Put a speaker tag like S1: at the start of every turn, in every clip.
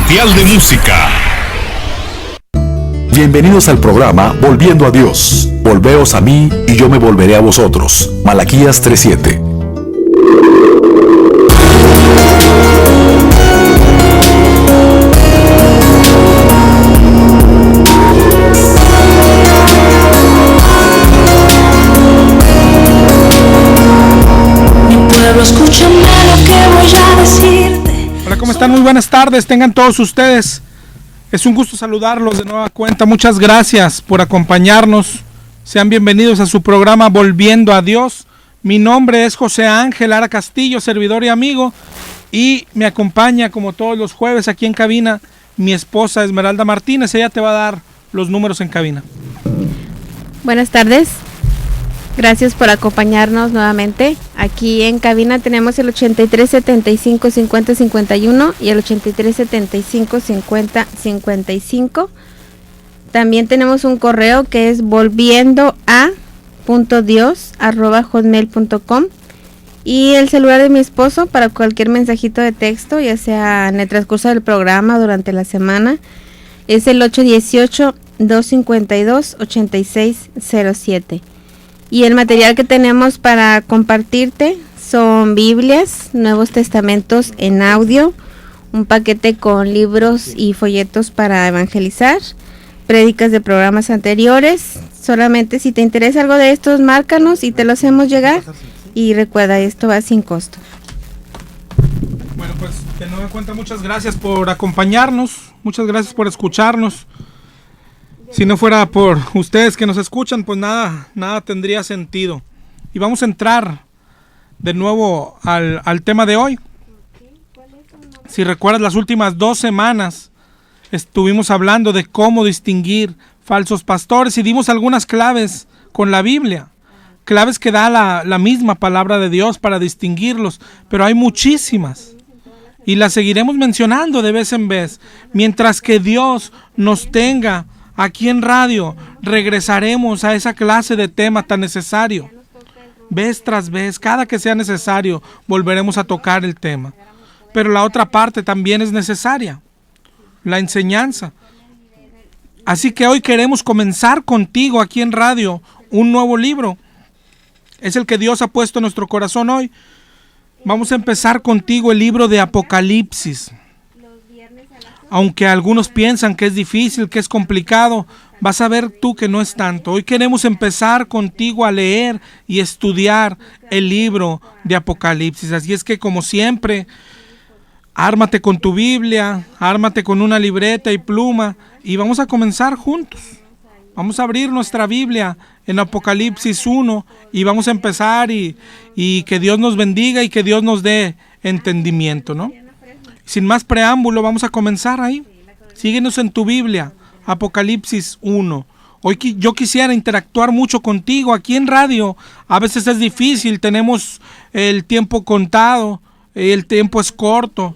S1: Mundial de Música.
S2: Bienvenidos al programa Volviendo a Dios. Volveos a mí y yo me volveré a vosotros. Malaquías 3:7.
S3: Escúchame lo que voy a decirte.
S4: Hola, ¿cómo están? Muy buenas tardes, tengan todos ustedes. Es un gusto saludarlos de nueva cuenta. Muchas gracias por acompañarnos. Sean bienvenidos a su programa Volviendo a Dios. Mi nombre es José Ángel Lara Castillo, servidor y amigo. Y me acompaña, como todos los jueves, aquí en cabina, mi esposa Esmeralda Martínez. Ella te va a dar los números en cabina.
S5: Buenas tardes. Gracias por acompañarnos nuevamente. Aquí en cabina tenemos el 83 75 50 51 y el 83 75 50 55. También tenemos un correo que es volviendoa.dios@hotmail.com y el celular de mi esposo para cualquier mensajito de texto, ya sea en el transcurso del programa durante la semana, es el 818 252 8607. Y el material que tenemos para compartirte son Biblias, Nuevos Testamentos en audio, un paquete con libros y folletos para evangelizar, prédicas de programas anteriores. Solamente si te interesa algo de estos, márcanos y te lo hacemos llegar. Y recuerda, esto va sin costo.
S4: Bueno, pues de nueva cuenta, muchas gracias por acompañarnos, muchas gracias por escucharnos. Si no fuera por ustedes que nos escuchan, pues nada tendría sentido. Y vamos a entrar de nuevo al tema de hoy. Si recuerdas, las últimas 2 semanas estuvimos hablando de cómo distinguir falsos pastores y dimos algunas claves con la Biblia. Claves que da la misma palabra de Dios para distinguirlos, pero hay muchísimas. Y las seguiremos mencionando de vez en vez. Mientras que Dios nos tenga aquí en radio, regresaremos a esa clase de tema tan necesario. Vez tras vez, cada que sea necesario, volveremos a tocar el tema. Pero la otra parte también es necesaria, la enseñanza. Así que hoy queremos comenzar contigo aquí en radio un nuevo libro. Es el que Dios ha puesto en nuestro corazón hoy. Vamos a empezar contigo el libro de Apocalipsis. Aunque algunos piensan que es difícil, que es complicado, vas a ver tú que no es tanto. Hoy queremos empezar contigo a leer y estudiar el libro de Apocalipsis. Así es que, como siempre, ármate con tu Biblia, ármate con una libreta y pluma y vamos a comenzar juntos. Vamos a abrir nuestra Biblia en Apocalipsis 1 y vamos a empezar y que Dios nos bendiga y que Dios nos dé entendimiento, ¿no? Sin más preámbulo, vamos a comenzar ahí. Síguenos en tu Biblia, Apocalipsis 1. Hoy yo quisiera interactuar mucho contigo aquí en radio. A veces es difícil, tenemos el tiempo contado, el tiempo es corto.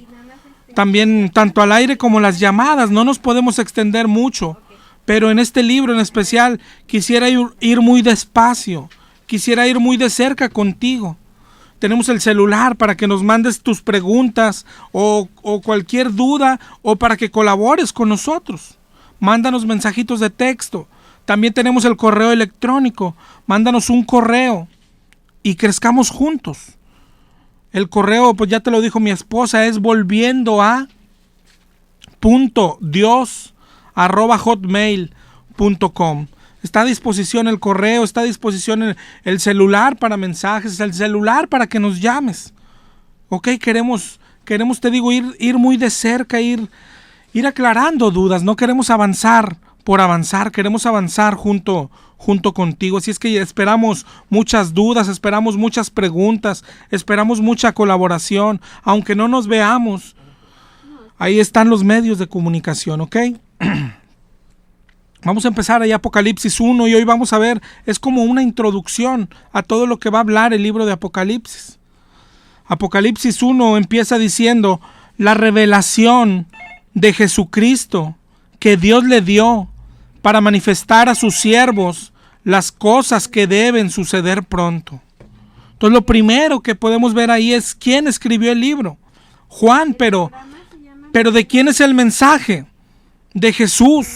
S4: También tanto al aire como las llamadas, no nos podemos extender mucho. Pero en este libro en especial quisiera ir muy despacio, quisiera ir muy de cerca contigo. Tenemos el celular para que nos mandes tus preguntas o cualquier duda o para que colabores con nosotros. Mándanos mensajitos de texto. También tenemos el correo electrónico. Mándanos un correo y crezcamos juntos. El correo, pues ya te lo dijo mi esposa, es volviendoa.dios@hotmail.com. Está a disposición el correo, está a disposición el celular para mensajes, el celular para que nos llames. Ok, queremos te digo, ir muy de cerca, ir aclarando dudas. No queremos avanzar por avanzar, queremos avanzar junto contigo. Así es que esperamos muchas dudas, esperamos muchas preguntas, esperamos mucha colaboración. Aunque no nos veamos, ahí están los medios de comunicación, ¿ok? Vamos a empezar ahí Apocalipsis 1 y hoy vamos a ver, es como una introducción a todo lo que va a hablar el libro de Apocalipsis. Apocalipsis 1 empieza diciendo la revelación de Jesucristo que Dios le dio para manifestar a sus siervos las cosas que deben suceder pronto. Entonces lo primero que podemos ver ahí es quién escribió el libro. Juan, pero Pero ¿de quién es el mensaje? De Jesús,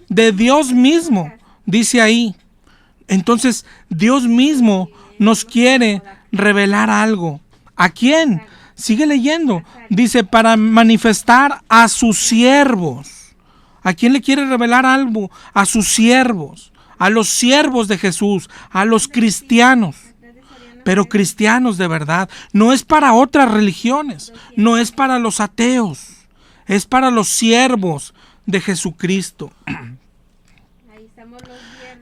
S4: de Dios mismo, dice ahí. Entonces, Dios mismo nos quiere revelar algo. ¿A quién? Sigue leyendo. Dice, para manifestar a sus siervos. ¿A quién le quiere revelar algo? A sus siervos, a los siervos de Jesús, a los cristianos. Pero cristianos de verdad. No es para otras religiones, no es para los ateos, es para los siervos de Jesucristo.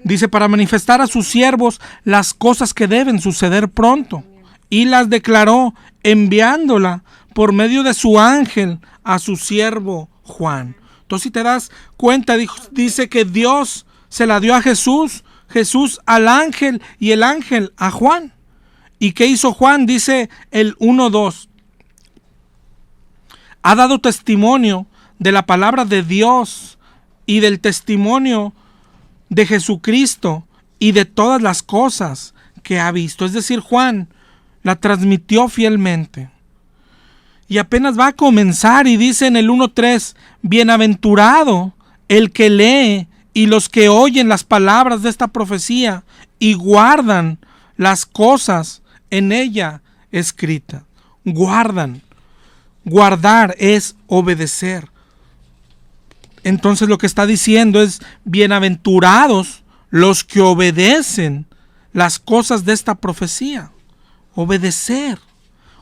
S4: Dice, para manifestar a sus siervos las cosas que deben suceder pronto. Y las declaró enviándola por medio de su ángel a su siervo Juan. Entonces, si te das cuenta, dice que Dios se la dio a Jesús, Jesús al ángel y el ángel a Juan. ¿Y qué hizo Juan? Dice el 1:2. Ha dado testimonio de la palabra de Dios y del testimonio de Jesucristo y de todas las cosas que ha visto. Es decir, Juan la transmitió fielmente. Y apenas va a comenzar y dice en el 1:3, bienaventurado el que lee y los que oyen las palabras de esta profecía y guardan las cosas en ella escritas. Guardan. Guardar es obedecer. Entonces lo que está diciendo es, bienaventurados los que obedecen las cosas de esta profecía. Obedecer.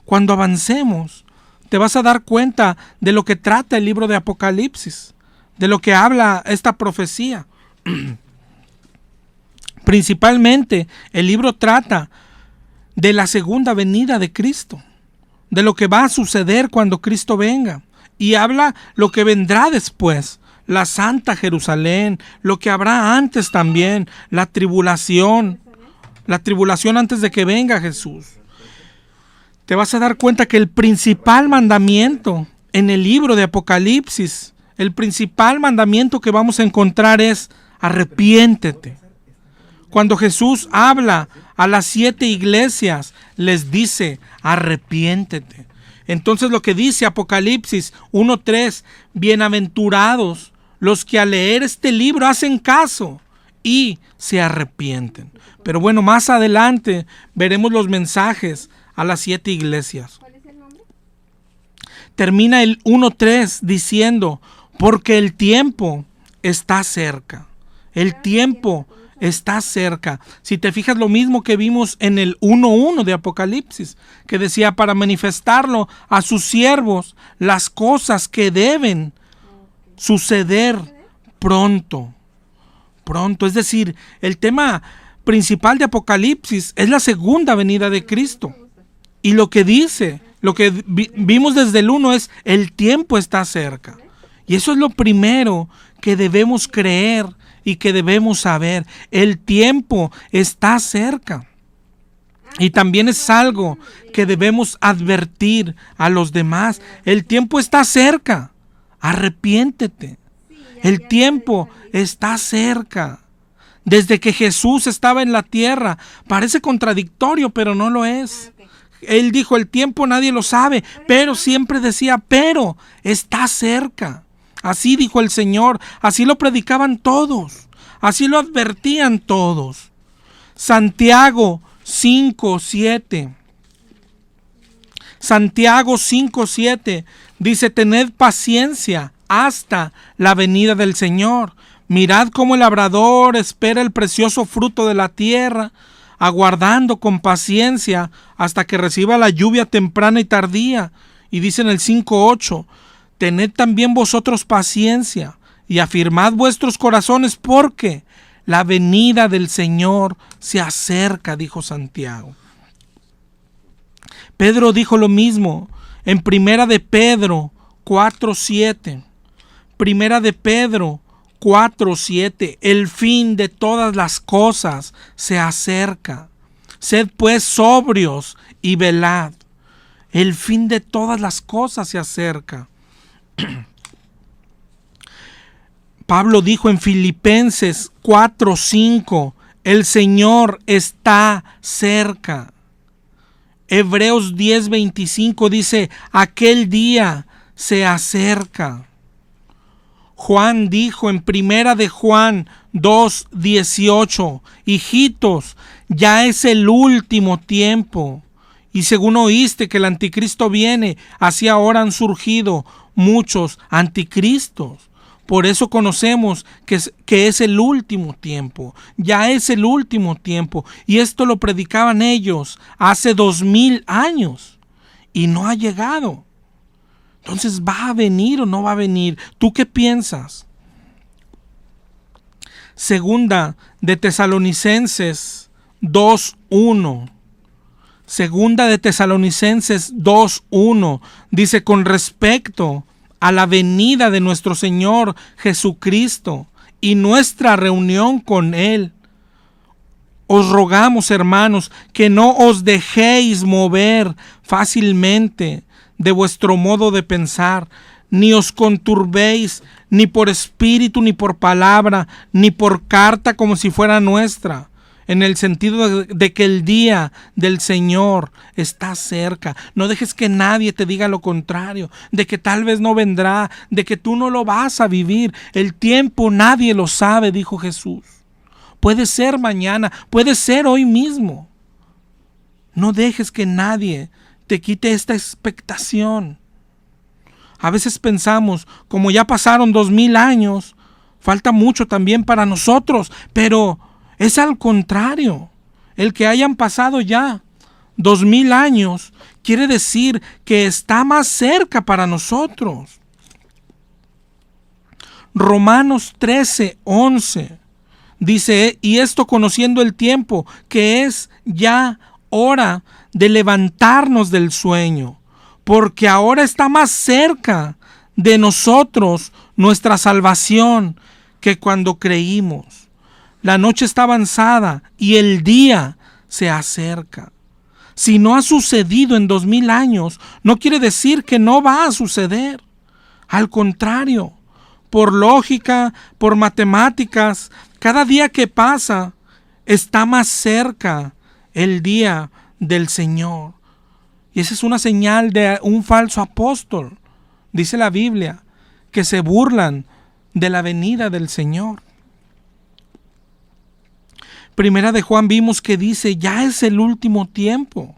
S4: Cuando avancemos, te vas a dar cuenta de lo que trata el libro de Apocalipsis, de lo que habla esta profecía. Principalmente, el libro trata de la segunda venida de Cristo, de lo que va a suceder cuando Cristo venga, y habla lo que vendrá después, la Santa Jerusalén, lo que habrá antes también, la tribulación antes de que venga Jesús. Te vas a dar cuenta que el principal mandamiento en el libro de Apocalipsis, el principal mandamiento que vamos a encontrar es arrepiéntete. Cuando Jesús habla a las 7 iglesias, les dice arrepiéntete. Entonces lo que dice Apocalipsis 1:3, bienaventurados los que al leer este libro hacen caso y se arrepienten. Pero bueno, más adelante veremos los mensajes a las 7 iglesias.
S5: ¿Cuál es el nombre?
S4: Termina el 1:3 diciendo, porque el tiempo está cerca. El tiempo está cerca. Si te fijas, lo mismo que vimos en el 1:1 de Apocalipsis, que decía para manifestarlo a sus siervos las cosas que deben suceder pronto. Pronto, es decir, el tema principal de Apocalipsis es la segunda venida de Cristo. Y lo que dice, lo que vimos desde el 1 es, el tiempo está cerca. Y eso es lo primero que debemos creer y que debemos saber. El tiempo está cerca. Y también es algo que debemos advertir a los demás. El tiempo está cerca. Arrepiéntete. El tiempo está cerca. Desde que Jesús estaba en la tierra. Parece contradictorio, pero no lo es. Él dijo, el tiempo nadie lo sabe, pero siempre decía, pero está cerca. Así dijo el Señor, así lo predicaban todos, así lo advertían todos. Santiago 5:7. Santiago 5:7 dice, tened paciencia hasta la venida del Señor. Mirad cómo el labrador espera el precioso fruto de la tierra, aguardando con paciencia hasta que reciba la lluvia temprana y tardía. Y dice en el 5:8, tened también vosotros paciencia y afirmad vuestros corazones porque la venida del Señor se acerca, dijo Santiago. Pedro dijo lo mismo en Primera de Pedro 4:7. Primera de Pedro 4:7, el fin de todas las cosas se acerca. Sed pues sobrios y velad. El fin de todas las cosas se acerca. Pablo dijo en Filipenses 4:5, el Señor está cerca. Hebreos 10:25 dice, aquel día se acerca. Juan dijo en primera de Juan 2:18, hijitos, ya es el último tiempo. Y según oíste que el anticristo viene, así ahora han surgido muchos anticristos. Por eso conocemos que es el último tiempo. Ya es el último tiempo. Y esto lo predicaban ellos hace 2000 años. Y no ha llegado. Entonces, ¿va a venir o no va a venir? ¿Tú qué piensas? Segunda de Tesalonicenses 2:1. Segunda de Tesalonicenses 2:1 dice: con respecto a la venida de nuestro Señor Jesucristo y nuestra reunión con Él, os rogamos, hermanos, que no os dejéis mover fácilmente de vuestro modo de pensar, ni os conturbéis, ni por espíritu, ni por palabra, ni por carta como si fuera nuestra, en el sentido de que el día del Señor está cerca. No dejes que nadie te diga lo contrario, de que tal vez no vendrá, de que tú no lo vas a vivir. El tiempo nadie lo sabe, dijo Jesús. Puede ser mañana, puede ser hoy mismo. No dejes que nadie te quite esta expectación. A veces pensamos, como ya pasaron 2000 años, falta mucho también para nosotros, pero es al contrario. El que hayan pasado ya 2000 años quiere decir que está más cerca para nosotros. Romanos 13:11 dice: y esto conociendo el tiempo, que es ya hora de levantarnos del sueño, porque ahora está más cerca de nosotros nuestra salvación que cuando creímos. La noche está avanzada y el día se acerca. Si no ha sucedido en 2000 años, no quiere decir que no va a suceder. Al contrario, por lógica, por matemáticas, cada día que pasa está más cerca el día del Señor. Y esa es una señal de un falso apóstol. Dice la Biblia que se burlan de la venida del Señor. Primera de Juan vimos que dice: ya es el último tiempo.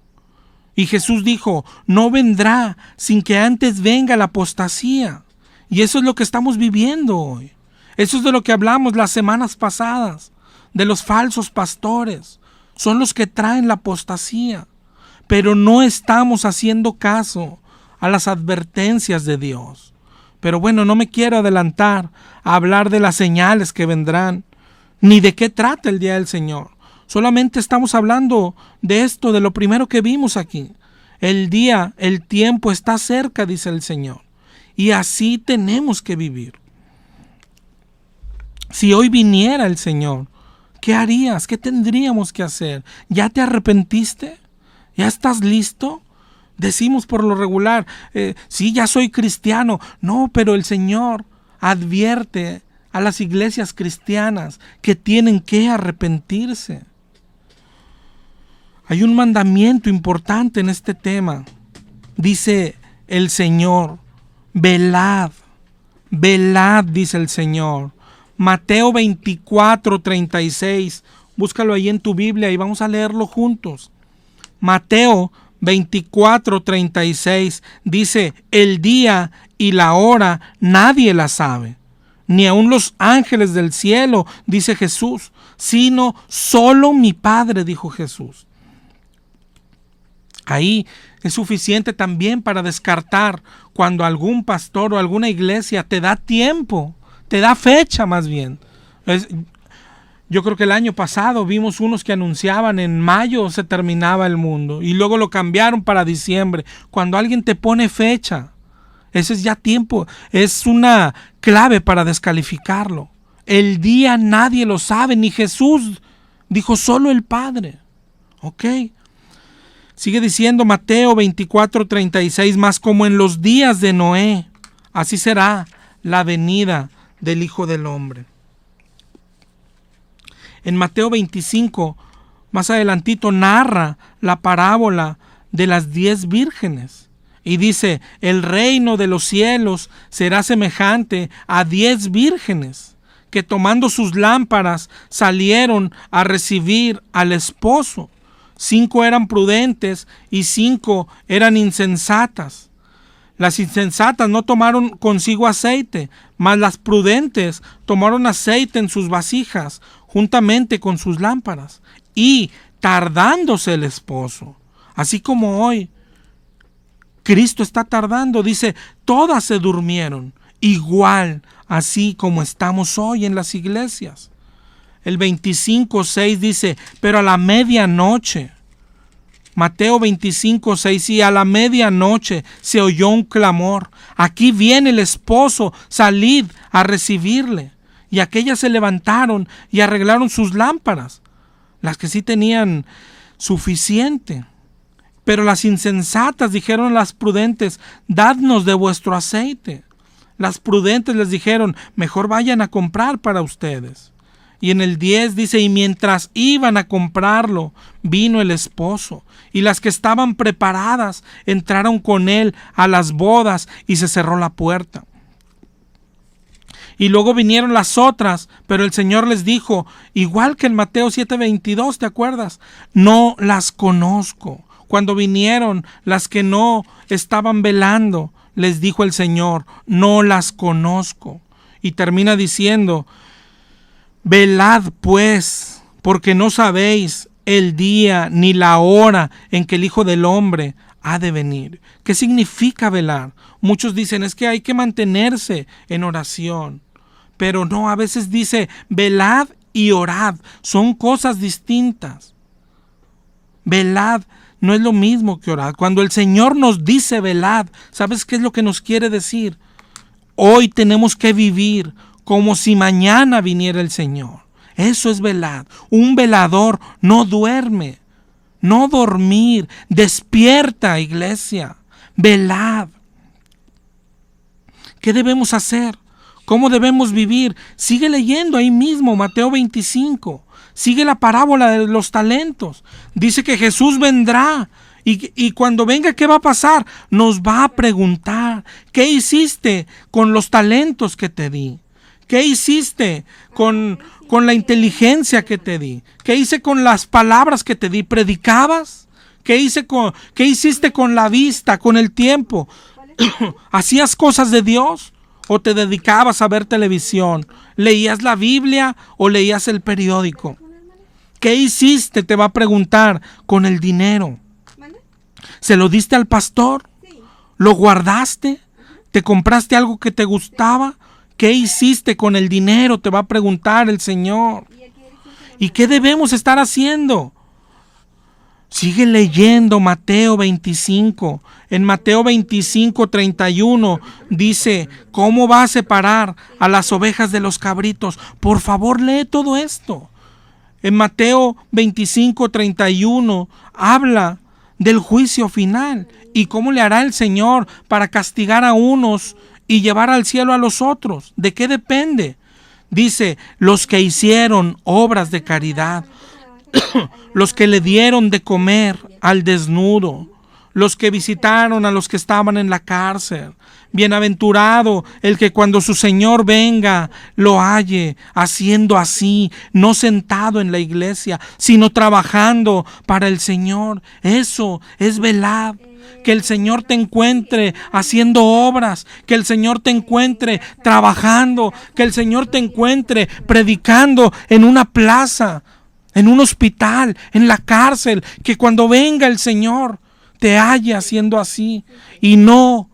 S4: Y Jesús dijo: no vendrá sin que antes venga la apostasía. Y eso es lo que estamos viviendo hoy. Eso es de lo que hablamos las semanas pasadas, de los falsos pastores. Son los que traen la apostasía. Pero no estamos haciendo caso a las advertencias de Dios. Pero bueno, no me quiero adelantar a hablar de las señales que vendrán, ni de qué trata el día del Señor. Solamente estamos hablando de esto, de lo primero que vimos aquí. El día, el tiempo está cerca, dice el Señor. Y así tenemos que vivir. Si hoy viniera el Señor, ¿qué harías? ¿Qué tendríamos que hacer? ¿Ya te arrepentiste? ¿Ya estás listo? Decimos por lo regular, sí, ya soy cristiano. No, pero el Señor advierte a las iglesias cristianas que tienen que arrepentirse. Hay un mandamiento importante en este tema. Dice el Señor: velad, velad, dice el Señor. Mateo 24:36. Búscalo ahí en tu Biblia y vamos a leerlo juntos. Mateo 24:36 dice: el día y la hora nadie la sabe, ni aun los ángeles del cielo, dice Jesús, sino solo mi Padre, dijo Jesús. Ahí es suficiente también para descartar cuando algún pastor o alguna iglesia te da tiempo, te da fecha más bien. Yo creo que el año pasado vimos unos que anunciaban en mayo se terminaba el mundo y luego lo cambiaron para diciembre. Cuando alguien te pone fecha, ese es ya tiempo, es una clave para descalificarlo. El día nadie lo sabe, ni Jesús, dijo solo el Padre. ¿Ok? Sigue diciendo Mateo 24:36, más como en los días de Noé, así será la venida del Hijo del Hombre. En Mateo 25, más adelantito, narra la parábola de las 10 vírgenes. Y dice, el reino de los cielos será semejante a 10 vírgenes que tomando sus lámparas salieron a recibir al esposo. 5 eran prudentes y 5 eran insensatas. Las insensatas no tomaron consigo aceite, mas las prudentes tomaron aceite en sus vasijas, juntamente con sus lámparas. Y tardándose el esposo, así como hoy, Cristo está tardando, dice, todas se durmieron, igual así como estamos hoy en las iglesias. El 25:6 dice, pero a la medianoche, Mateo 25:6, y a la medianoche se oyó un clamor, aquí viene el esposo, salid a recibirle. Y aquellas se levantaron y arreglaron sus lámparas, las que sí tenían suficiente. Pero las insensatas dijeron a las prudentes, dadnos de vuestro aceite. Las prudentes les dijeron, mejor vayan a comprar para ustedes. Y en el 10 dice, y mientras iban a comprarlo, vino el esposo. Y las que estaban preparadas entraron con él a las bodas y se cerró la puerta. Y luego vinieron las otras, pero el Señor les dijo, igual que en Mateo 7:22, ¿te acuerdas? No las conozco. Cuando vinieron las que no estaban velando, les dijo el Señor, no las conozco. Y termina diciendo, velad pues, porque no sabéis el día ni la hora en que el Hijo del Hombre ha de venir. ¿Qué significa velar? Muchos dicen, es que hay que mantenerse en oración. Pero no, a veces dice, velad y orad. Son cosas distintas. Velad no es lo mismo que orad. Cuando el Señor nos dice velad, ¿sabes qué es lo que nos quiere decir? Hoy tenemos que vivir como si mañana viniera el Señor. Eso es velad. Un velador no duerme. No dormir. Despierta, iglesia. Velad. ¿Qué debemos hacer? ¿Cómo debemos vivir? Sigue leyendo ahí mismo, Mateo 25. Sigue la parábola de los talentos. Dice que Jesús vendrá. Y cuando venga, ¿qué va a pasar? Nos va a preguntar, ¿qué hiciste con los talentos que te di? ¿Qué hiciste con la inteligencia que te di? ¿Qué hice con las palabras que te di? ¿Predicabas? ¿Qué hiciste con la vista, con el tiempo? ¿Hacías cosas de Dios? ¿O te dedicabas a ver televisión? ¿Leías la Biblia o leías el periódico? ¿Qué hiciste? Te va a preguntar con el dinero. ¿Se lo diste al pastor? ¿Lo guardaste? ¿Te compraste algo que te gustaba? ¿Qué hiciste con el dinero? Te va a preguntar el Señor. ¿Y qué debemos estar haciendo? Sigue leyendo Mateo 25. En Mateo 25:31 dice, ¿cómo va a separar a las ovejas de los cabritos? Por favor, lee todo esto. En Mateo 25:31 habla del juicio final y cómo le hará el Señor para castigar a unos y llevar al cielo a los otros. ¿De qué depende? Dice, los que hicieron obras de caridad, los que le dieron de comer al desnudo, los que visitaron a los que estaban en la cárcel. Bienaventurado el que cuando su Señor venga lo halle haciendo así, no sentado en la iglesia, sino trabajando para el Señor. Eso es velar. Que el Señor te encuentre haciendo obras, que el Señor te encuentre trabajando, que el Señor te encuentre predicando en una plaza, en un hospital, en la cárcel, que cuando venga el Señor te halle haciendo así y no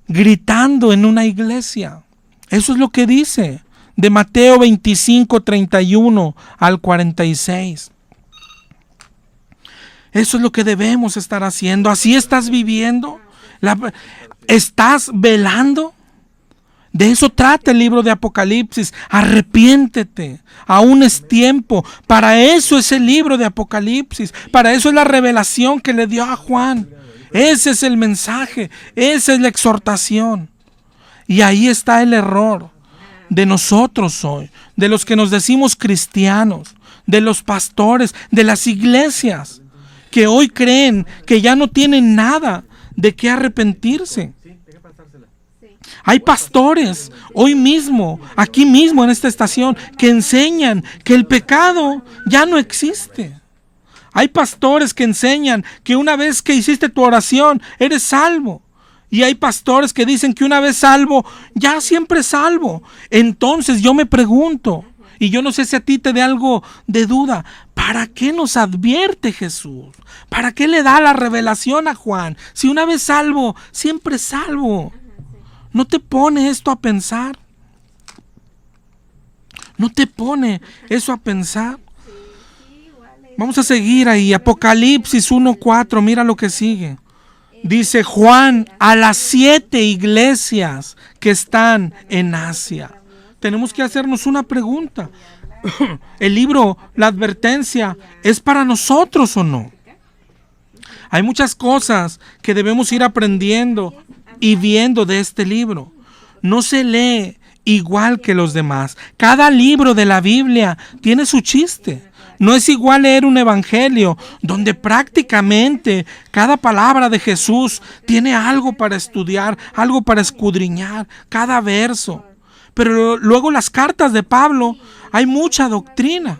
S4: gritando en una iglesia. Eso es lo que dice de Mateo 25:31 al 46. Eso es lo que debemos estar haciendo. ¿Así estás viviendo? ¿Estás velando? De eso trata el libro de Apocalipsis. Arrepiéntete. Aún es tiempo. Para eso es el libro de Apocalipsis. Para eso es la revelación que le dio a Juan. Ese es el mensaje. Esa es la exhortación. Y ahí está el error de nosotros hoy. De los que nos decimos cristianos. De los pastores. De las iglesias. Que hoy creen que ya no tienen nada de qué arrepentirse. Hay pastores hoy mismo, aquí mismo en esta estación, que enseñan que el pecado ya no existe. Hay pastores que enseñan que una vez que hiciste tu oración, eres salvo. Y hay pastores que dicen que una vez salvo, ya siempre salvo. Entonces yo me pregunto, y yo no sé si a ti te dé algo de duda, ¿para qué nos advierte Jesús? ¿Para qué le da la revelación a Juan? Si una vez salvo, siempre salvo. ¿No te pone esto a pensar? ¿No te pone eso a pensar? Vamos a seguir ahí, Apocalipsis 1:4, mira lo que sigue. Dice Juan a las 7 iglesias que están en Asia. Tenemos que hacernos una pregunta. ¿El libro, la advertencia, es para nosotros o no? Hay muchas cosas que debemos ir aprendiendo y viendo de este libro. No se lee igual que los demás. Cada libro de la Biblia tiene su chiste. No es igual leer un evangelio donde prácticamente cada palabra de Jesús tiene algo para estudiar, algo para escudriñar, cada verso. Pero luego las cartas de Pablo, hay mucha doctrina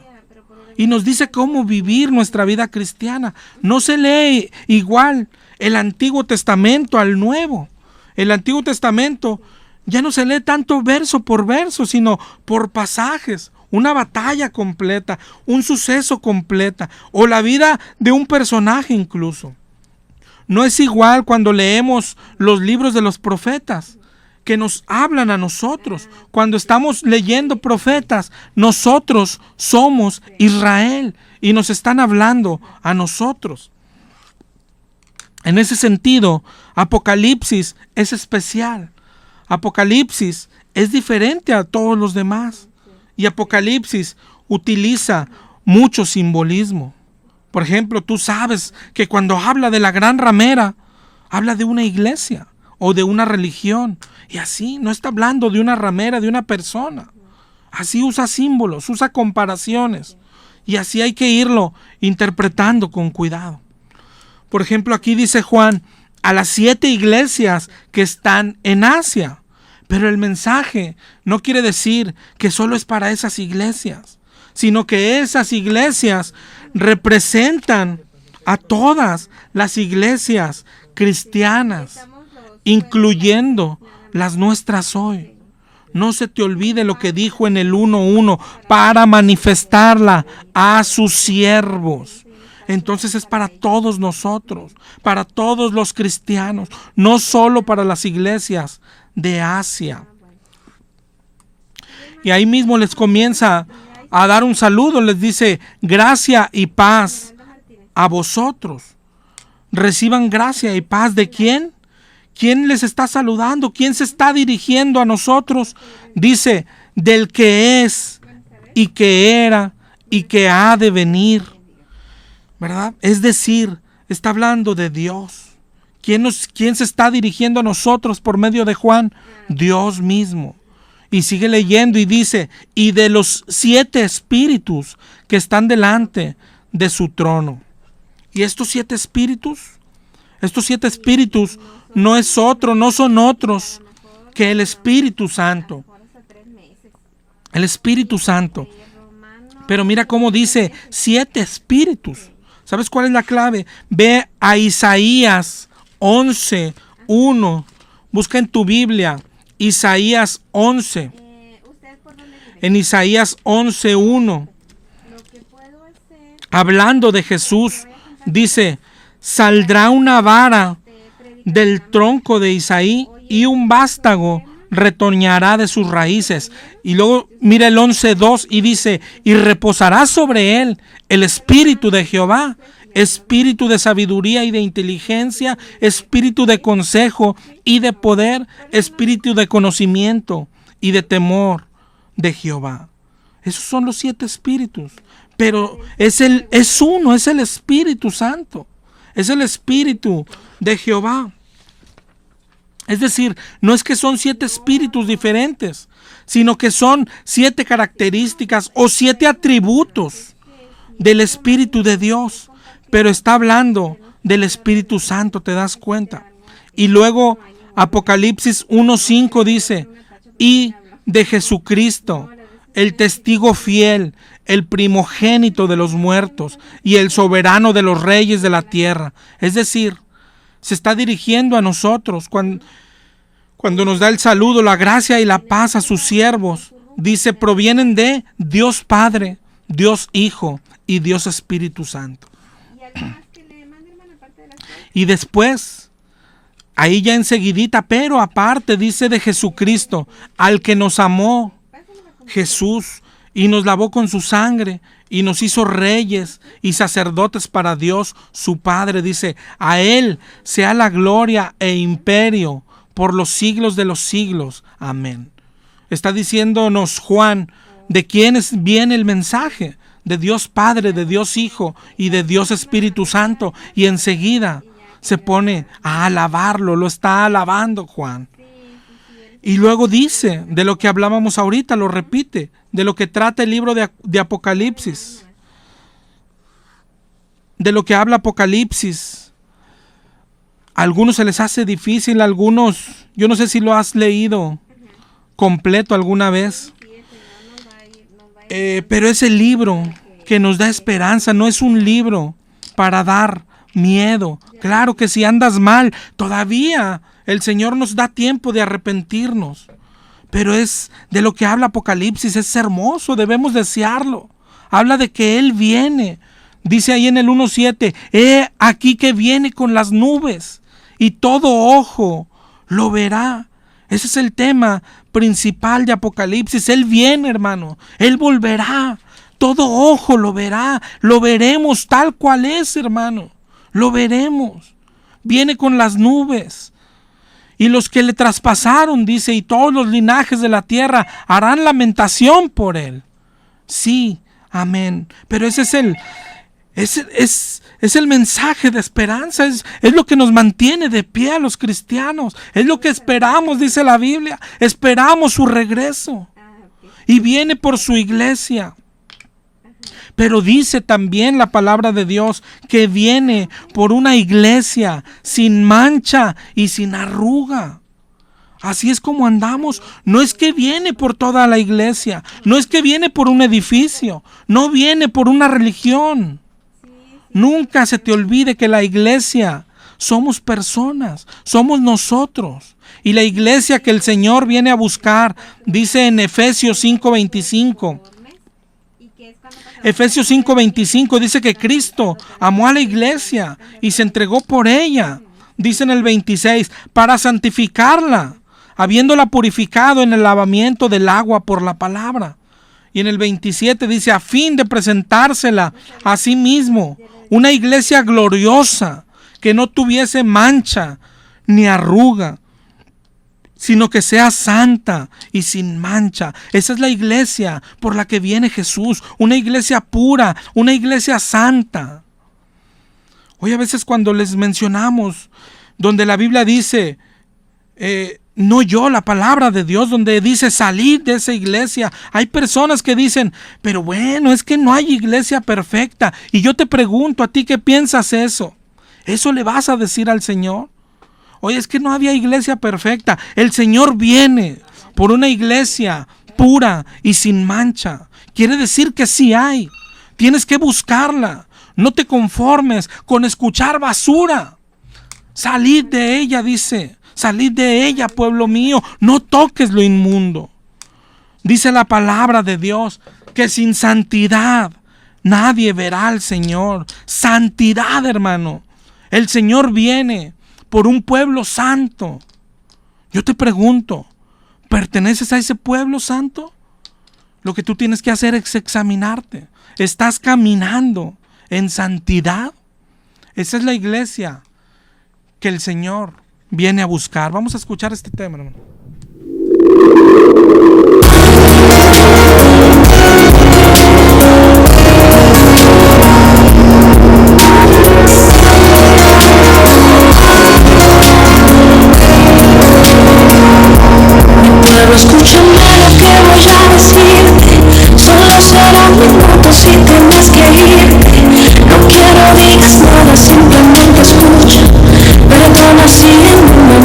S4: y nos dice cómo vivir nuestra vida cristiana. No se lee igual el Antiguo Testamento al Nuevo. El Antiguo Testamento ya no se lee tanto verso por verso, sino por pasajes. Una batalla completa, un suceso completa, o la vida de un personaje incluso. No es igual cuando leemos los libros de los profetas, que nos hablan a nosotros. Cuando estamos leyendo profetas, nosotros somos Israel y nos están hablando a nosotros. En ese sentido, Apocalipsis es especial. Apocalipsis es diferente a todos los demás. Y Apocalipsis utiliza mucho simbolismo. Por ejemplo, tú sabes que cuando habla de la gran ramera, habla de una iglesia o de una religión. Y así, no está hablando de una ramera, de una persona. Así usa símbolos, usa comparaciones. Y así hay que irlo interpretando con cuidado. Por ejemplo, aquí dice Juan, a las 7 iglesias que están en Asia. Pero el mensaje no quiere decir que solo es para esas iglesias, sino que esas iglesias representan a todas las iglesias cristianas, incluyendo las nuestras hoy. No se te olvide lo que dijo en el 1:1, para manifestarla a sus siervos. Entonces es para todos nosotros, para todos los cristianos, no solo para las iglesias de Asia. Y ahí mismo les comienza a dar un saludo, les dice, gracia y paz a vosotros. Reciban gracia y paz. ¿De quién? ¿Quién les está saludando? ¿Quién se está dirigiendo a nosotros? Dice, del que es y que era y que ha de venir. ¿Verdad? Es decir, está hablando de Dios. ¿Quién se está dirigiendo a nosotros por medio de Juan? Dios mismo. Y sigue leyendo y dice, y de los 7 espíritus que están delante de su trono. Y estos 7 espíritus no son otros que el Espíritu Santo. El Espíritu Santo. Pero mira cómo dice 7 espíritus. ¿Sabes cuál es la clave? Ve a Isaías 11:1. Busca en tu Biblia Isaías 11. En Isaías 11:1, hablando de Jesús, dice, saldrá una vara del tronco de Isaí y un vástago retoñará de sus raíces. Y luego mira el 11:2 y dice, y reposará sobre él el espíritu de Jehová, espíritu de sabiduría y de inteligencia, espíritu de consejo y de poder, espíritu de conocimiento y de temor de Jehová. Esos son los 7 espíritus, pero es el Espíritu Santo, es el Espíritu de Jehová. Es decir, no es que son 7 espíritus diferentes, sino que son 7 características o 7 atributos del Espíritu de Dios. Pero está hablando del Espíritu Santo, ¿te das cuenta? Y luego Apocalipsis 1:5 dice, y de Jesucristo, el testigo fiel, el primogénito de los muertos y el soberano de los reyes de la tierra. Es decir, se está dirigiendo a nosotros cuando nos da el saludo, la gracia y la paz a sus siervos. Dice, provienen de Dios Padre, Dios Hijo y Dios Espíritu Santo. Y después, ahí ya enseguidita, pero aparte dice de Jesucristo, al que nos amó, Jesús, y nos lavó con su sangre, y nos hizo reyes y sacerdotes para Dios, su Padre. Dice, a Él sea la gloria e imperio por los siglos de los siglos. Amén. Está diciéndonos Juan de quién viene el mensaje, de Dios Padre, de Dios Hijo y de Dios Espíritu Santo. Y enseguida se pone a alabarlo, lo está alabando Juan. Y luego dice, de lo que hablábamos ahorita, lo repite, de lo que trata el libro de Apocalipsis, de lo que habla Apocalipsis. A algunos se les hace difícil, a algunos, yo no sé si lo has leído completo alguna vez, pero es el libro que nos da esperanza, no es un libro para dar miedo. Claro que si andas mal, todavía el Señor nos da tiempo de arrepentirnos, pero es de lo que habla Apocalipsis, es hermoso, debemos desearlo. Habla de que Él viene, dice ahí en el 1:7, he aquí que viene con las nubes y todo ojo lo verá. Ese es el tema principal de Apocalipsis. Él viene, hermano, Él volverá, todo ojo lo verá, lo veremos tal cual es, hermano, lo veremos. Viene con las nubes. Y los que le traspasaron, dice, y todos los linajes de la tierra harán lamentación por Él. Sí, amén. Pero ese es el mensaje de esperanza, es lo que nos mantiene de pie a los cristianos. Es lo que esperamos, dice la Biblia. Esperamos su regreso. Y viene por su iglesia. Pero dice también la palabra de Dios que viene por una iglesia sin mancha y sin arruga. Así es como andamos. No es que viene por toda la iglesia, no es que viene por un edificio, no viene por una religión. Nunca se te olvide que la iglesia somos personas, somos nosotros. Y la iglesia que el Señor viene a buscar, dice en Efesios 5:25. Efesios 5:25 dice que Cristo amó a la iglesia y se entregó por ella. Dice en el 26, para santificarla, habiéndola purificado en el lavamiento del agua por la palabra. Y en el 27 dice, a fin de presentársela a sí mismo, una iglesia gloriosa, que no tuviese mancha ni arruga, sino que sea santa y sin mancha. Esa es la iglesia por la que viene Jesús, una iglesia pura, una iglesia santa. Hoy a veces cuando les mencionamos, donde la Biblia dice, no yo, la palabra de Dios, donde dice salid de esa iglesia, hay personas que dicen, pero bueno, es que no hay iglesia perfecta. Y yo te pregunto a ti, ¿qué piensas eso? ¿Eso le vas a decir al Señor? Oye, es que no había iglesia perfecta. El Señor viene por una iglesia pura y sin mancha. Quiere decir que sí hay. Tienes que buscarla. No te conformes con escuchar basura. Salid de ella, dice. Salid de ella, pueblo mío. No toques lo inmundo. Dice la palabra de Dios que sin santidad nadie verá al Señor. Santidad, hermano. El Señor viene por un pueblo santo. Yo te pregunto, ¿perteneces a ese pueblo santo? Lo que tú tienes que hacer es examinarte. ¿Estás caminando en santidad? Esa es la iglesia que el Señor viene a buscar. Vamos a escuchar este tema, hermano.
S3: Escúchame lo que voy a decirte, solo serán minutos y tienes que irte. No quiero digas nada, simplemente escucha. Perdona si en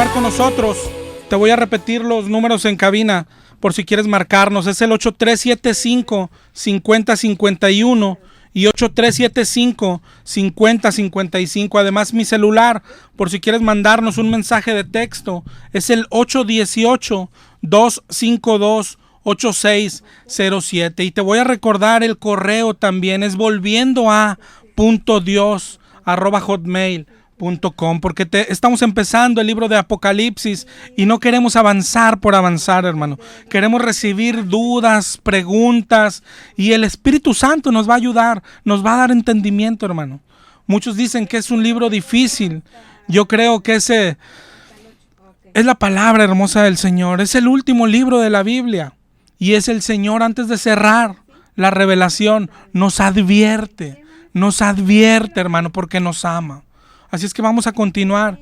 S4: continuar con nosotros, te voy a repetir los números en cabina por si quieres marcarnos. Es el 8375-5051 y 8375-5055. Además, mi celular, por si quieres mandarnos un mensaje de texto, es el 818-252-8607. Y te voy a recordar el correo también, es volviendoa.dios@hotmail.com, porque estamos empezando el libro de Apocalipsis y no queremos avanzar por avanzar, hermano. Queremos recibir dudas, preguntas, y el Espíritu Santo nos va a ayudar, nos va a dar entendimiento, hermano. Muchos dicen que es un libro difícil. Yo creo que es la palabra hermosa del Señor. Es el último libro de la Biblia y es el Señor, antes de cerrar la revelación, nos advierte, hermano, porque nos ama. Así es que vamos a continuar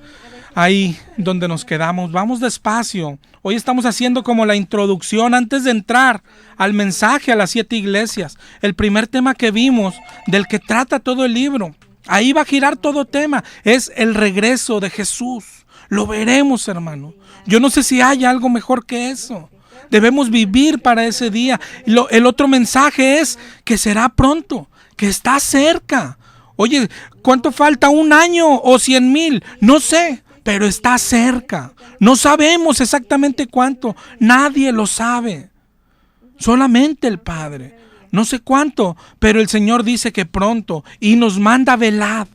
S4: ahí donde nos quedamos. Vamos despacio. Hoy estamos haciendo como la introducción antes de entrar al mensaje a las 7 iglesias. El primer tema que vimos, del que trata todo el libro, ahí va a girar todo tema, es el regreso de Jesús. Lo veremos, hermano. Yo no sé si hay algo mejor que eso. Debemos vivir para ese día. El otro mensaje es que será pronto, que está cerca. Oye, ¿cuánto falta? ¿1 año o 100,000? No sé, pero está cerca. No sabemos exactamente cuánto. Nadie lo sabe. Solamente el Padre. No sé cuánto, pero el Señor dice que pronto y nos manda velad.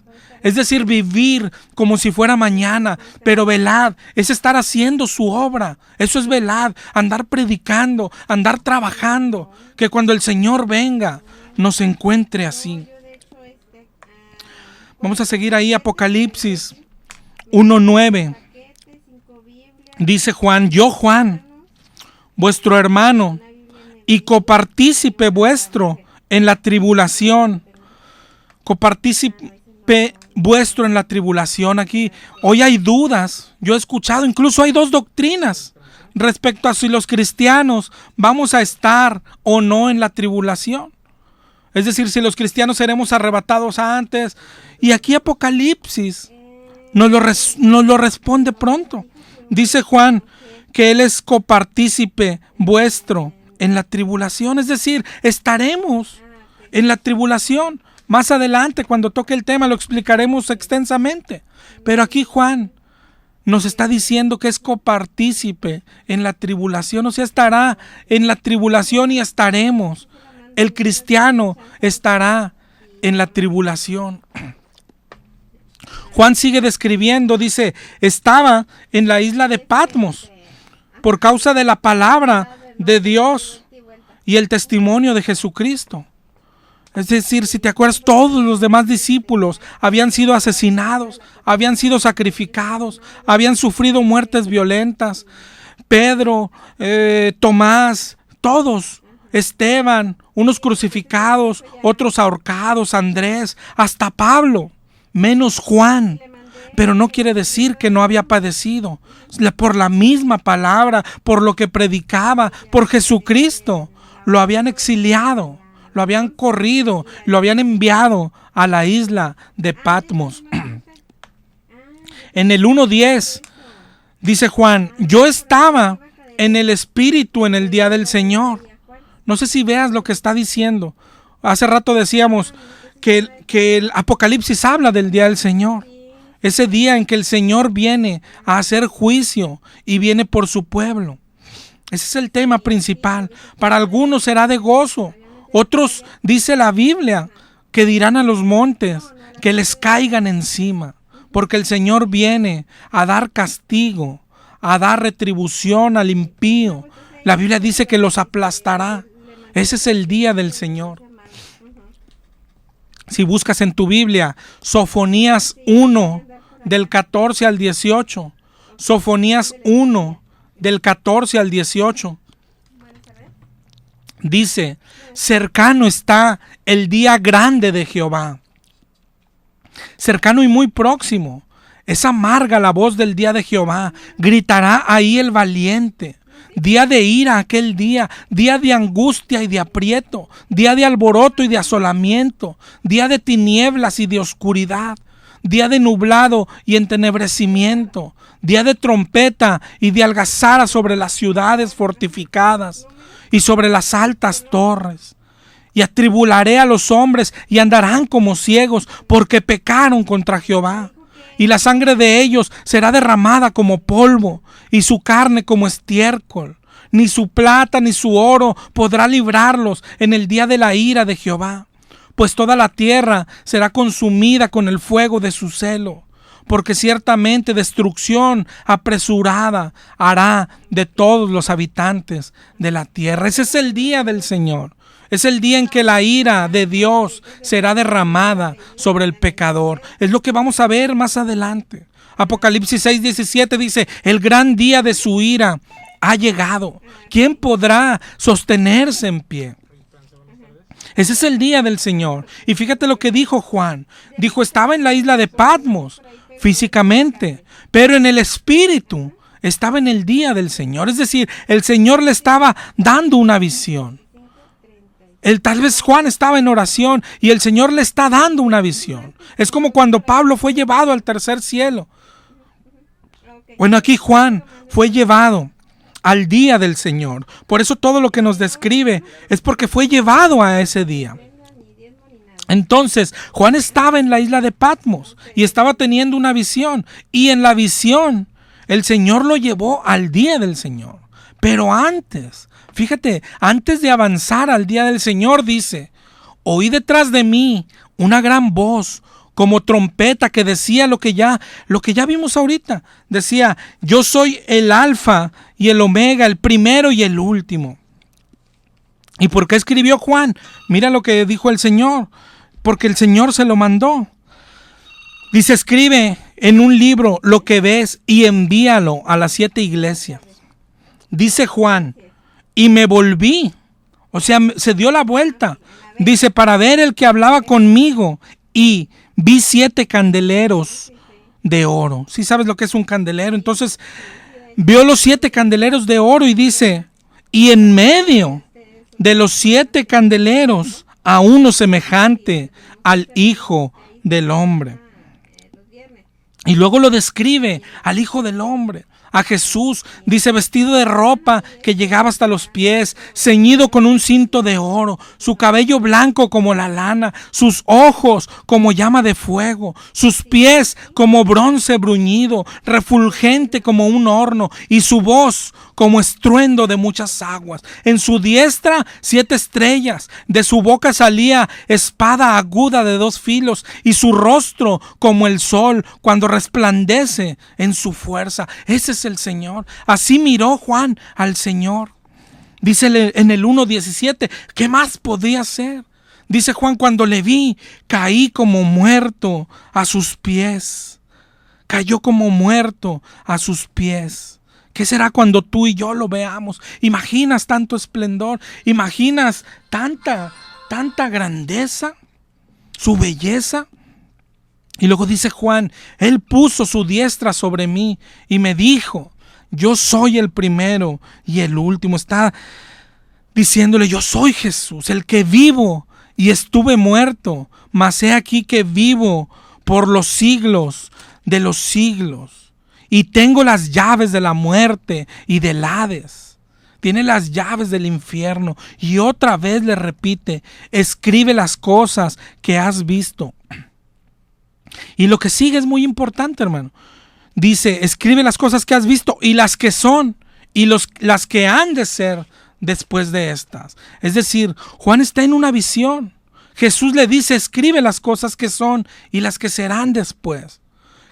S4: Es decir, vivir como si fuera mañana, pero velad es estar haciendo su obra. Eso es velad, andar predicando, andar trabajando, que cuando el Señor venga nos encuentre así. Vamos a seguir ahí, Apocalipsis 1:9. Dice Juan, yo Juan, vuestro hermano y copartícipe vuestro en la tribulación. Copartícipe vuestro en la tribulación. Aquí hoy hay dudas. Yo he escuchado, incluso hay 2 doctrinas respecto a si los cristianos vamos a estar o no en la tribulación. Es decir, si los cristianos seremos arrebatados antes. Y aquí Apocalipsis nos lo responde pronto. Dice Juan que Él es copartícipe vuestro en la tribulación. Es decir, estaremos en la tribulación. Más adelante, cuando toque el tema, lo explicaremos extensamente. Pero aquí Juan nos está diciendo que es copartícipe en la tribulación. O sea, estará en la tribulación y estaremos. El cristiano estará en la tribulación. Juan sigue describiendo, dice, estaba en la isla de Patmos por causa de la palabra de Dios y el testimonio de Jesucristo. Es decir, si te acuerdas, todos los demás discípulos habían sido asesinados, habían sido sacrificados, habían sufrido muertes violentas. Pedro, Tomás, todos, Esteban, unos crucificados, otros ahorcados, Andrés, hasta Pablo, menos Juan. Pero no quiere decir que no había padecido. Por la misma palabra, por lo que predicaba, por Jesucristo, lo habían exiliado, lo habían corrido, lo habían enviado a la isla de Patmos. En el 1:10 dice Juan, yo estaba en el Espíritu en el día del Señor. No sé si veas lo que está diciendo. Hace rato decíamos que el Apocalipsis habla del día del Señor. Ese día en que el Señor viene a hacer juicio y viene por su pueblo. Ese es el tema principal. Para algunos será de gozo. Otros, dice la Biblia, que dirán a los montes que les caigan encima. Porque el Señor viene a dar castigo, a dar retribución al impío. La Biblia dice que los aplastará. Ese es el día del Señor. Si buscas en tu Biblia, Sofonías 1, del 14 al 18. Sofonías 1, del 14 al 18. Dice, cercano está el día grande de Jehová. Cercano y muy próximo. Es amarga la voz del día de Jehová. Gritará ahí el valiente. Día de ira aquel día, día de angustia y de aprieto, día de alboroto y de asolamiento, día de tinieblas y de oscuridad, día de nublado y entenebrecimiento, día de trompeta y de algazara sobre las ciudades fortificadas y sobre las altas torres. Y atribularé a los hombres y andarán como ciegos porque pecaron contra Jehová. Y la sangre de ellos será derramada como polvo y su carne como estiércol. Ni su plata ni su oro podrá librarlos en el día de la ira de Jehová. Pues toda la tierra será consumida con el fuego de su celo. Porque ciertamente destrucción apresurada hará de todos los habitantes de la tierra. Ese es el día del Señor. Es el día en que la ira de Dios será derramada sobre el pecador. Es lo que vamos a ver más adelante. Apocalipsis 6:17 dice, el gran día de su ira ha llegado. ¿Quién podrá sostenerse en pie? Ese es el día del Señor. Y fíjate lo que dijo Juan. Dijo, estaba en la isla de Patmos físicamente, pero en el espíritu estaba en el día del Señor. Es decir, el Señor le estaba dando una visión. Tal vez Juan estaba en oración y el Señor le está dando una visión. Es como cuando Pablo fue llevado al tercer cielo. Bueno, aquí Juan fue llevado al día del Señor. Por eso todo lo que nos describe es porque fue llevado a ese día. Entonces, Juan estaba en la isla de Patmos y estaba teniendo una visión. Y en la visión, el Señor lo llevó al día del Señor. Pero antes, fíjate, antes de avanzar al día del Señor, dice, oí detrás de mí una gran voz, como trompeta, que decía lo que ya vimos ahorita. Decía, yo soy el alfa y el omega, el primero y el último. ¿Y por qué escribió Juan? Mira lo que dijo el Señor, porque el Señor se lo mandó. Dice, escribe en un libro lo que ves y envíalo a las 7 iglesias. Dice Juan, y me volví, o sea, se dio la vuelta. Dice, para ver el que hablaba conmigo, y vi 7 candeleros de oro. ¿Sí sabes lo que es un candelero? Entonces, vio los 7 candeleros de oro y dice, y en medio de los 7 candeleros, a uno semejante al Hijo del Hombre. Y luego lo describe al Hijo del Hombre. A Jesús, dice, vestido de ropa que llegaba hasta los pies, ceñido con un cinto de oro, su cabello blanco como la lana, sus ojos como llama de fuego, sus pies como bronce bruñido, refulgente como un horno, y su voz como estruendo de muchas aguas. En su diestra 7 estrellas, de su boca salía espada aguda de 2 filos, y su rostro como el sol cuando resplandece en su fuerza. Ese es el Señor. Así miró Juan al Señor. Dice en el 1:17, ¿qué más podía hacer? Dice Juan, cuando le vi, caí como muerto a sus pies. Cayó como muerto a sus pies. ¿Qué será cuando tú y yo lo veamos? ¿Imaginas tanto esplendor? ¿Imaginas tanta grandeza? ¿Su belleza? Y luego dice Juan, Él puso su diestra sobre mí y me dijo, yo soy el primero y el último. Está diciéndole, yo soy Jesús, el que vivo y estuve muerto, mas he aquí que vivo por los siglos de los siglos. Y tengo las llaves de la muerte y del Hades. Tiene las llaves del infierno. Y otra vez le repite, escribe las cosas que has visto. Y lo que sigue es muy importante, hermano. Dice, escribe las cosas que has visto y las que son y las que han de ser después de estas. Es decir, Juan está en una visión. Jesús le dice, escribe las cosas que son y las que serán después.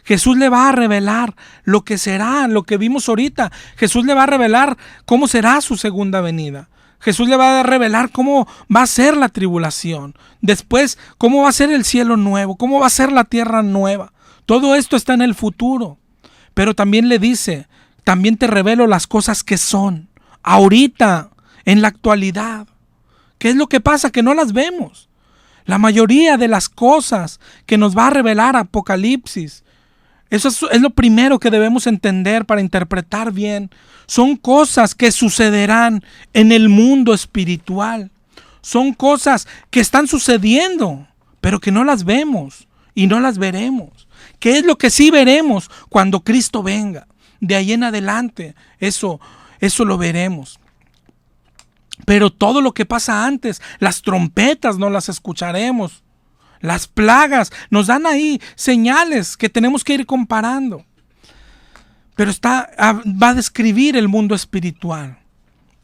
S4: Jesús le va a revelar lo que será, lo que vimos ahorita. Jesús le va a revelar cómo será su segunda venida. Jesús le va a revelar cómo va a ser la tribulación. Después, cómo va a ser el cielo nuevo, cómo va a ser la tierra nueva. Todo esto está en el futuro. Pero también le dice, también te revelo las cosas que son, ahorita, en la actualidad. ¿Qué es lo que pasa? Que no las vemos. La mayoría de las cosas que nos va a revelar Apocalipsis, eso es lo primero que debemos entender para interpretar bien. Son cosas que sucederán en el mundo espiritual. Son cosas que están sucediendo, pero que no las vemos y no las veremos. ¿Qué es lo que sí veremos cuando Cristo venga? De ahí en adelante, eso lo veremos. Pero todo lo que pasa antes, las trompetas no las escucharemos. Las plagas nos dan ahí señales que tenemos que ir comparando. Pero va a describir el mundo espiritual.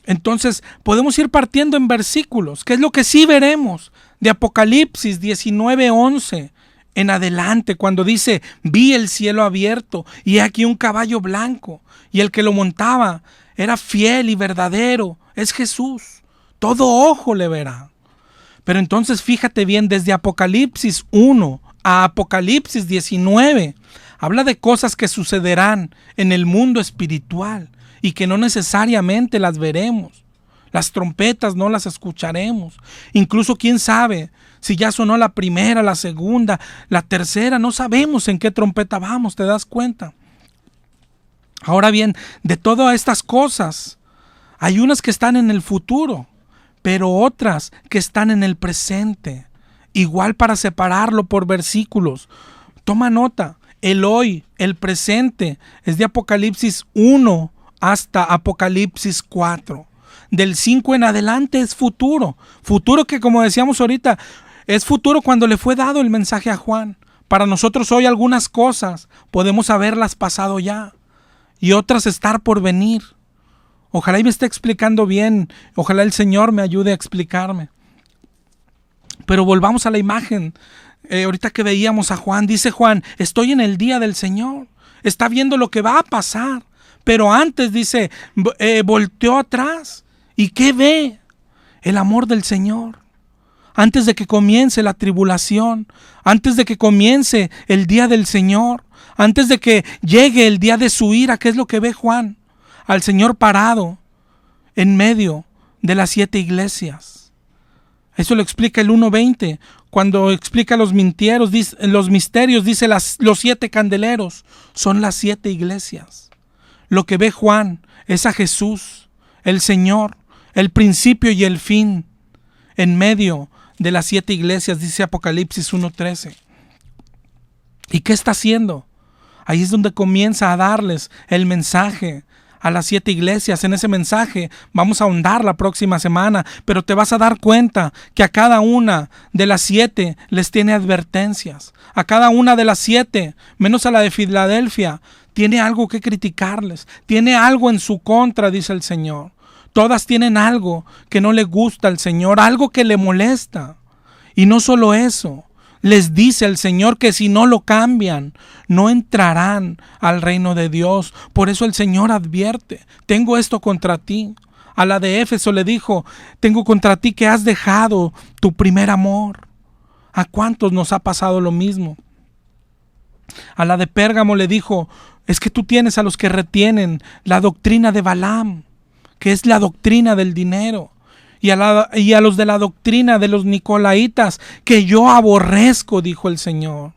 S4: Entonces podemos ir partiendo en versículos. ¿Qué es lo que sí veremos? De Apocalipsis 19:11 en adelante, cuando dice: vi el cielo abierto y he aquí un caballo blanco, y el que lo montaba era fiel y verdadero, es Jesús, todo ojo le verá. Pero entonces fíjate bien, desde Apocalipsis 1 a Apocalipsis 19, habla de cosas que sucederán en el mundo espiritual y que no necesariamente las veremos. Las trompetas no las escucharemos. Incluso quién sabe si ya sonó la primera, la segunda, la tercera. No sabemos en qué trompeta vamos, ¿te das cuenta? Ahora bien, de todas estas cosas, hay unas que están en el futuro, pero otras que están en el presente. Igual para separarlo por versículos. Toma nota, el hoy, el presente, es de Apocalipsis 1 hasta Apocalipsis 4. Del 5 en adelante es futuro. Futuro que, como decíamos ahorita, es futuro cuando le fue dado el mensaje a Juan. Para nosotros hoy algunas cosas podemos haberlas pasado ya y otras estar por venir. Ojalá y me esté explicando bien. Ojalá el Señor me ayude a explicarme. Pero volvamos a la imagen. Ahorita que veíamos a Juan, dice Juan: estoy en el día del Señor. Está viendo lo que va a pasar. Pero antes dice, volteó atrás. ¿Y qué ve? El amor del Señor. Antes de que comience la tribulación, antes de que comience el día del Señor, antes de que llegue el día de su ira, ¿qué es lo que ve Juan? Al Señor parado en medio de las 7 iglesias. Eso lo explica el 1:20, cuando explica los misterios, dice los 7 candeleros, son las 7 iglesias. Lo que ve Juan es a Jesús, el Señor, el principio y el fin, en medio de las 7 iglesias, dice Apocalipsis 1:13. ¿Y qué está haciendo? Ahí es donde comienza a darles el mensaje a las 7 iglesias. En ese mensaje vamos a ahondar la próxima semana, pero te vas a dar cuenta que a cada una de las 7 les tiene advertencias. A cada una de las 7, menos a la de Filadelfia, tiene algo que criticarles, tiene algo en su contra, dice el Señor. Todas tienen algo que no le gusta al Señor, algo que le molesta. Y no solo eso, les dice el Señor que si no lo cambian, no entrarán al reino de Dios. Por eso el Señor advierte: tengo esto contra ti. A la de Éfeso le dijo: tengo contra ti que has dejado tu primer amor. ¿A cuántos nos ha pasado lo mismo? A la de Pérgamo le dijo: es que tú tienes a los que retienen la doctrina de Balaam, que es la doctrina del dinero, y a los de la doctrina de los Nicolaitas, que yo aborrezco, dijo el Señor.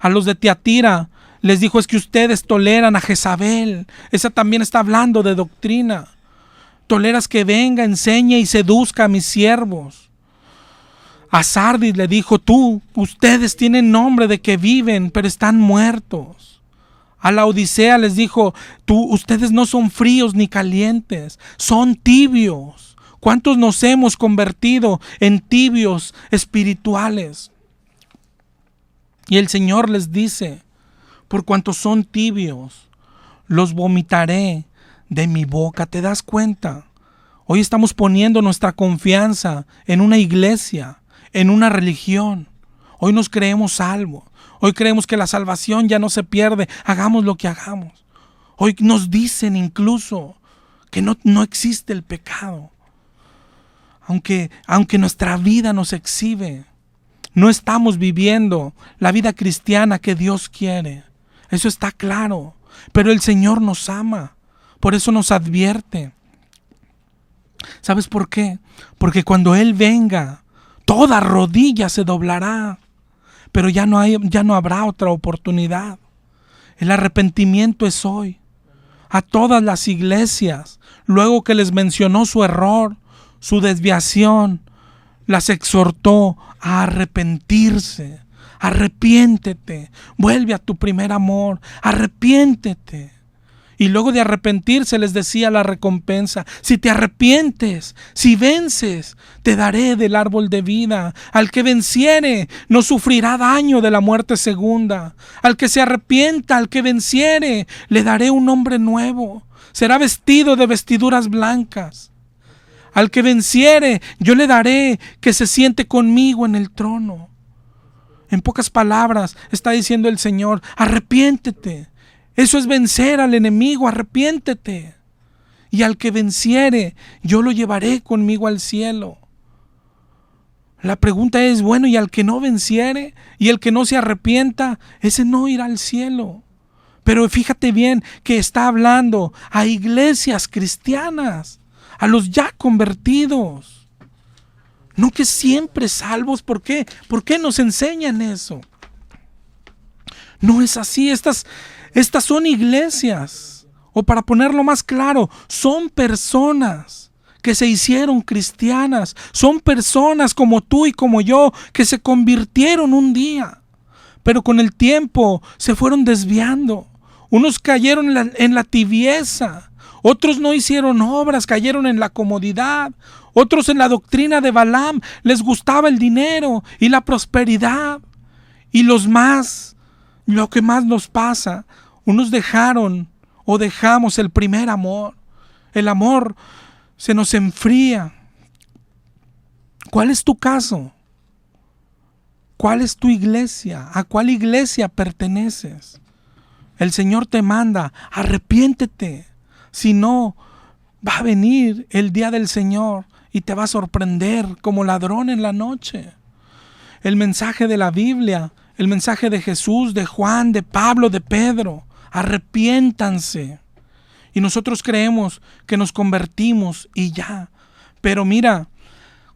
S4: A los de Tiatira les dijo: es que ustedes toleran a Jezabel. Esa también está hablando de doctrina. Toleras que venga, enseñe y seduzca a mis siervos. A Sardis le dijo: ustedes tienen nombre de que viven, pero están muertos. A la Odisea les dijo: ustedes no son fríos ni calientes, son tibios. ¿Cuántos nos hemos convertido en tibios espirituales? Y el Señor les dice: por cuanto son tibios, los vomitaré de mi boca. ¿Te das cuenta? Hoy estamos poniendo nuestra confianza en una iglesia, en una religión. Hoy nos creemos salvos. Hoy creemos que la salvación ya no se pierde, hagamos lo que hagamos. Hoy nos dicen incluso que no existe el pecado. Aunque nuestra vida nos exhibe, no estamos viviendo la vida cristiana que Dios quiere. Eso está claro. Pero el Señor nos ama, por eso nos advierte. ¿Sabes por qué? Porque cuando Él venga, toda rodilla se doblará. Pero ya no habrá otra oportunidad. El arrepentimiento es hoy. A todas las iglesias, luego que les mencionó su error, su desviación, las exhortó a arrepentirse, Arrepiéntete, vuelve a tu primer amor, arrepiéntete. Y luego de arrepentirse les decía la recompensa: si te arrepientes, si vences, te daré del árbol de vida. Al que venciere, no sufrirá daño de la muerte segunda. Al que se arrepienta, al que venciere, le daré un nombre nuevo. Será vestido de vestiduras blancas. Al que venciere, yo le daré que se siente conmigo en el trono. En pocas palabras, está diciendo el Señor: arrepiéntete. Eso es vencer al enemigo, arrepiéntete. Y al que venciere, yo lo llevaré conmigo al cielo. La pregunta es, bueno, ¿y al que no venciere? ¿Y el que no se arrepienta? Ese no irá al cielo. Pero fíjate bien que está hablando a iglesias cristianas, a los ya convertidos. No que siempre salvos. ¿Por qué? ¿Por qué nos enseñan eso? No es así. Estas son iglesias, o para ponerlo más claro, son personas que se hicieron cristianas, son personas como tú y como yo que se convirtieron un día, pero con el tiempo se fueron desviando. Unos cayeron en la tibieza, otros no hicieron obras, cayeron en la comodidad, otros en la doctrina de Balaam, les gustaba el dinero y la prosperidad, y lo que más nos pasa, unos dejaron o dejamos el primer amor. El amor se nos enfría. ¿Cuál es tu caso? ¿Cuál es tu iglesia? ¿A cuál iglesia perteneces? El Señor te manda: arrepiéntete. Si no, va a venir el día del Señor y te va a sorprender como ladrón en la noche. El mensaje de la Biblia, el mensaje de Jesús, de Juan, de Pablo, de Pedro: arrepiéntanse. Y nosotros creemos que nos convertimos y ya. Pero mira,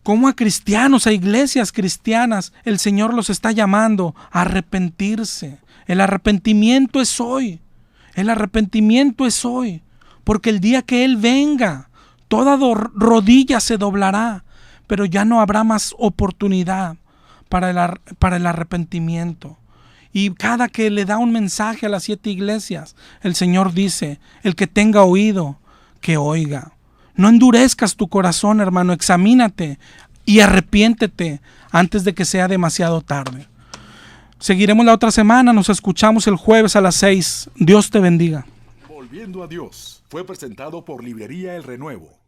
S4: cómo a cristianos, a iglesias cristianas, el Señor los está llamando a arrepentirse. El arrepentimiento es hoy. El arrepentimiento es hoy. Porque el día que Él venga, toda rodilla se doblará, pero ya no habrá más oportunidad para el arrepentimiento. Y cada que le da un mensaje a las 7 iglesias, el Señor dice: el que tenga oído, que oiga. No endurezcas tu corazón, hermano, examínate y arrepiéntete antes de que sea demasiado tarde. Seguiremos la otra semana, nos escuchamos el jueves a las 6. Dios te bendiga.
S2: Volviendo a Dios fue presentado por Librería El Renuevo.